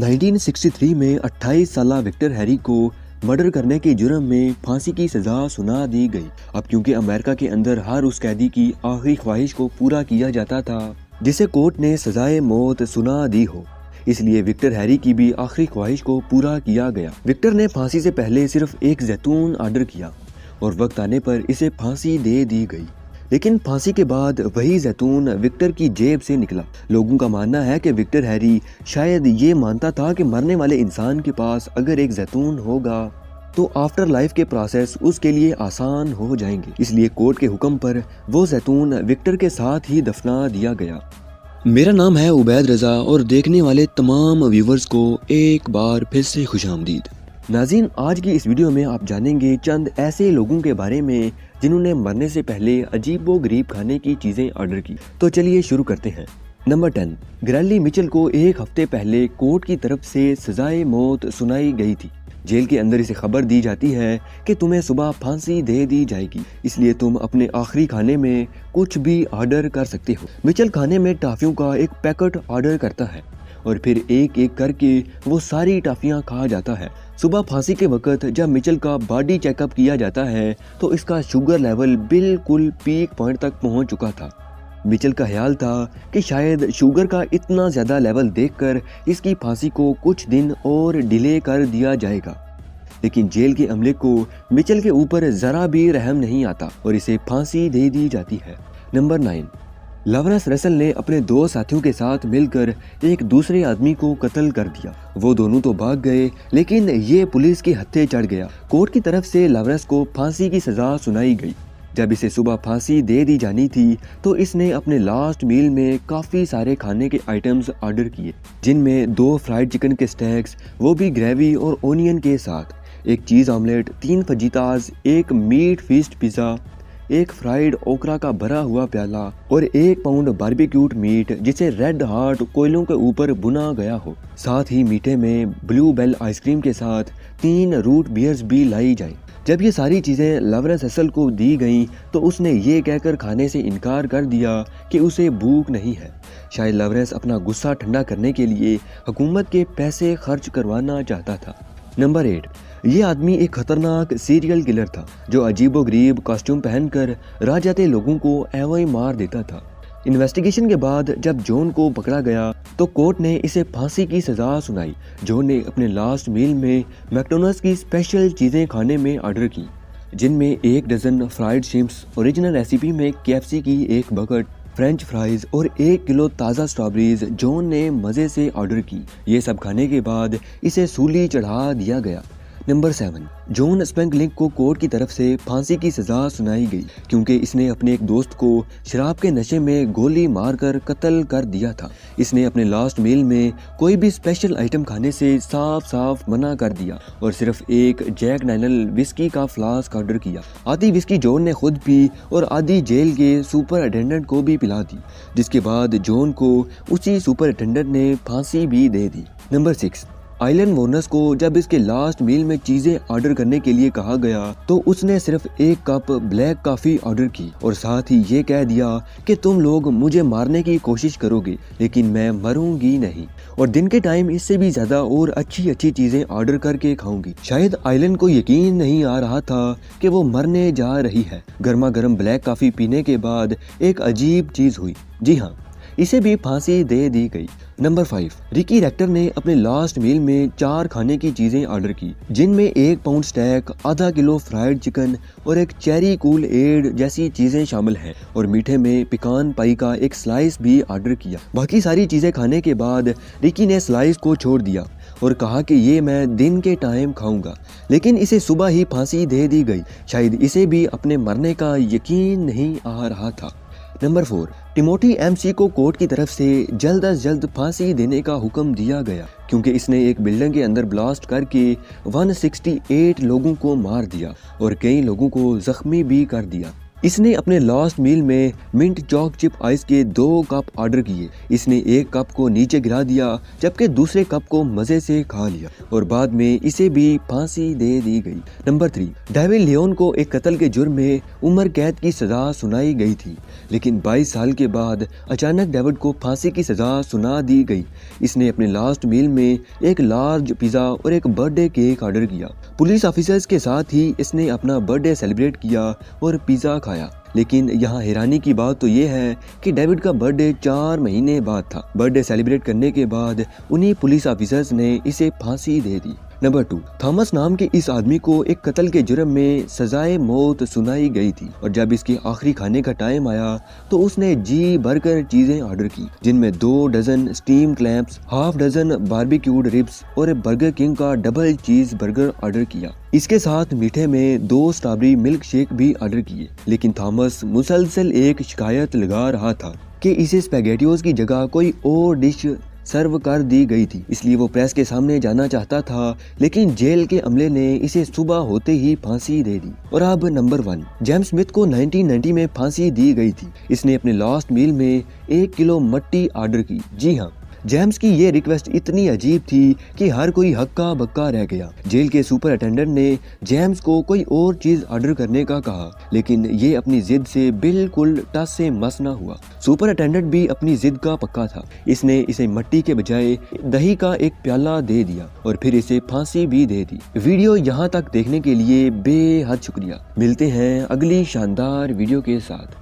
1963 में 28 साला Victor Harry को मर्डर करने के जुर्म में फांसी की सजा सुना दी गई। अब क्योंकि अमेरिका के अंदर हर उस कैदी की आखिरी ख्वाहिश को पूरा किया जाता था जिसे कोर्ट ने सजाए मौत सुना दी हो, इसलिए विक्टर हैरी की भी आखिरी ख्वाहिश को पूरा किया गया। विक्टर ने फांसी से पहले सिर्फ एक जैतून ऑर्डर किया और वक्त आने पर इसे फांसी दे दी गई, लेकिन फांसी के बाद वही जैतून विक्टर की जेब से निकला। लोगों का मानना है कि विक्टर हैरी शायद ये मानता था कि मरने वाले इंसान के पास अगर एक जैतून होगा तो आफ्टर लाइफ के प्रोसेस उसके लिए आसान हो जाएंगे, इसलिए कोर्ट के हुक्म पर वो जैतून विक्टर के साथ ही दफना दिया गया। मेरा नाम है उबैद रजा और देखने वाले तमाम व्यूवर्स को एक बार फिर से खुशामदीद। नाज़रीन, आज की इस वीडियो में आप जानेंगे चंद ऐसे लोगों के बारे में जिन्होंने मरने से पहले अजीबो गरीब खाने की चीजें ऑर्डर की। तो चलिए शुरू करते हैं। नंबर 10, ग्रैली मिचेल को एक हफ्ते पहले कोर्ट की तरफ से सजाए मौत सुनाई गई थी। जेल के अंदर इसे खबर दी जाती है कि तुम्हें सुबह फांसी दे दी जाएगी, इसलिए तुम अपने आखिरी खाने में कुछ भी ऑर्डर कर सकते हो। मिचेल खाने में टॉफियों का एक पैकेट ऑर्डर करता है और फिर एक एक करके वो सारी टॉफियां खा जाता है। सुबह फांसी के वक्त जब मिचेल का बॉडी चेकअप किया जाता है तो इसका शुगर लेवल बिल्कुल पीक पॉइंट तक पहुंच चुका था। मिचेल का ख्याल था कि शायद शुगर का इतना ज़्यादा लेवल देखकर इसकी फांसी को कुछ दिन और डिले कर दिया जाएगा, लेकिन जेल के अमले को मिचेल के ऊपर ज़रा भी रहम नहीं आता और इसे फांसी दे दी जाती है। नंबर 9, लवरेंस रसल ने अपने दो साथियों के साथ मिलकर एक दूसरे आदमी को कत्ल कर दिया। वो दोनों तो भाग गए, लेकिन ये पुलिस के हत्थे चढ़ गया। कोर्ट की तरफ से लवरेंस को फांसी की सजा सुनाई गई। जब इसे सुबह फांसी दे दी जानी थी तो इसने अपने लास्ट मील में काफ़ी सारे खाने के आइटम्स ऑर्डर किए, जिनमें 2 फ्राइड चिकन के स्टैक्स, वो भी ग्रेवी और ओनियन के साथ, एक चीज़ ऑमलेट, 3 फजीताज, एक मीट फिस्ट पिज़्ज़ा, एक फ्राइड ओकरा का भरा हुआ प्याला और 1 पाउंड बारबेक्यूड मीट जिसे रेड हॉट कोयलों के ऊपर भुना गया हो। साथ ही मीठे में ब्लू बेल आइसक्रीम के साथ 3 रूट बियर्स भी लाई जाए। जब ये सारी चीज़ें लवरेंस रसल को दी गईं तो उसने ये कहकर खाने से इनकार कर दिया कि उसे भूख नहीं है। शायद लवरेंस अपना गुस्सा ठंडा करने के लिए हुकूमत के पैसे खर्च करवाना चाहता था। नंबर 8, ये आदमी एक खतरनाक सीरियल किलर था जो अजीबोगरीब कॉस्ट्यूम पहनकर राह जाते लोगों को ऐवें ही मार देता था। इन्वेस्टिगेशन के बाद जब जॉन को पकड़ा गया तो कोर्ट ने इसे फांसी की सजा सुनाई। जॉन ने अपने लास्ट मील में मैकडॉनल्ड्स की स्पेशल चीज़ें खाने में ऑर्डर की, जिनमें 1 डज़न फ्राइड शिम्प्स, ओरिजिनल रेसिपी में KFC की 1 बकेट, फ्रेंच फ्राइज और 1 किलो ताज़ा स्ट्रॉबेरीज जॉन ने मज़े से ऑर्डर की। ये सब खाने के बाद इसे सूली चढ़ा दिया गया। नंबर 7, जॉन स्पेंकलिंग को कोर्ट की तरफ से फांसी की सजा सुनाई गई क्योंकि इसने अपने एक दोस्त को शराब के नशे में गोली मारकर कत्ल कर दिया था। इसने अपने लास्ट मील में कोई भी स्पेशल आइटम खाने से साफ साफ मना कर दिया और सिर्फ एक जैक डैनियल विस्की का फ्लास्क ऑर्डर किया। आधी विस्की जॉन ने खुद पी और आधी जेल के सुपरिटेंडेंट को भी पिला दी, जिसके बाद जॉन को उसी सुपरिटेंडेंट ने फांसी भी दे दी। नंबर 6, आइलन वॉर्नस को जब इसके लास्ट मील में चीजें ऑर्डर करने के लिए कहा गया तो उसने सिर्फ 1 कप ब्लैक कॉफी ऑर्डर की और साथ ही ये कह दिया कि तुम लोग मुझे मारने की कोशिश करोगे लेकिन मैं मरूंगी नहीं, और दिन के टाइम इससे भी ज्यादा और अच्छी चीजें ऑर्डर करके खाऊंगी। शायद आइलन को यकीन नहीं आ रहा था कि वो मरने जा रही है। गर्मा गर्म ब्लैक कॉफी पीने के बाद एक अजीब चीज हुई। जी हाँ, इसे भी फांसी दे दी गई। नंबर 5, रिकी रेक्टर ने अपने लास्ट मील में 4 खाने की चीजें ऑर्डर की, जिनमें 1 पाउंड स्टैक, आधा किलो फ्राइड चिकन और एक चेरी कूल एड जैसी चीजें शामिल हैं, और मीठे में पिकान पाई का एक स्लाइस भी ऑर्डर किया। बाकी सारी चीजें खाने के बाद रिकी ने स्लाइस को छोड़ दिया और कहा कि ये मैं दिन के टाइम खाऊंगा, लेकिन इसे सुबह ही फांसी दे दी गई। शायद इसे भी अपने मरने का यकीन नहीं आ रहा था। नंबर 4, टिमोथी MC को कोर्ट की तरफ से जल्द अज जल्द फांसी देने का हुक्म दिया गया क्योंकि इसने एक बिल्डिंग के अंदर ब्लास्ट करके 168 लोगों को मार दिया और कई लोगों को जख्मी भी कर दिया। इसने अपने लास्ट मील में मिंट चॉक चिप आइस के 2 कप ऑर्डर किए। इसने एक कप को नीचे गिरा दिया जबकि दूसरे कप को मजे से खा लिया और बाद में इसे भी फांसी दे दी गई। नंबर 3, डेविड लियोन को एक कत्ल के जुर्म में उम्र कैद की सजा सुनाई गई थी, लेकिन 22 साल के बाद अचानक डेविड को फांसी की सजा सुना दी गई। इसने अपने लास्ट मील में एक लार्ज पिज्जा और एक बर्थडे केक ऑर्डर किया। पुलिस ऑफिसर्स के साथ ही इसने अपना बर्थडे सेलिब्रेट किया और पिज्जा खाया। लेकिन यहाँ हैरानी की बात तो ये है कि डेविड का बर्थडे 4 महीने बाद था। बर्थडे सेलिब्रेट करने के बाद उन्हीं पुलिस ऑफिसर्स ने इसे फांसी दे दी। नंबर 2, थॉमस नाम के इस आदमी को एक कत्ल के जुर्म में सजाए मौत सुनाई गई थी और जब इसके आखिरी खाने का टाइम आया तो उसने जी भरकर चीजें ऑर्डर की, जिनमें 2 dozen steam clamps, half dozen barbecued ribs और बर्गर किंग का डबल चीज बर्गर ऑर्डर किया। इसके साथ मीठे में 2 स्ट्रॉबेरी मिल्क शेक भी ऑर्डर किए। लेकिन थॉमस मुसलसल एक शिकायत लगा रहा था कि इसे स्पैगेटियोज की जगह कोई और डिश सर्व कर दी गई थी, इसलिए वो प्रेस के सामने जाना चाहता था, लेकिन जेल के अमले ने इसे सुबह होते ही फांसी दे दी। और अब नंबर 1, जेम्स स्मिथ को 1990 में फांसी दी गई थी। इसने अपने लास्ट मील में 1 किलो मट्टी ऑर्डर की। जी हाँ, जेम्स की ये रिक्वेस्ट इतनी अजीब थी कि हर कोई हक्का बक्का रह गया। जेल के सुपर अटेंडेंट ने जेम्स को कोई और चीज ऑर्डर करने का कहा, लेकिन ये अपनी जिद से बिल्कुल टस से मस न हुआ। सुपर अटेंडेंट भी अपनी जिद का पक्का था। इसने इसे मट्टी के बजाय दही का एक प्याला दे दिया और फिर इसे फांसी भी दे दी। वीडियो यहाँ तक देखने के लिए बेहद शुक्रिया। मिलते हैं अगली शानदार वीडियो के साथ।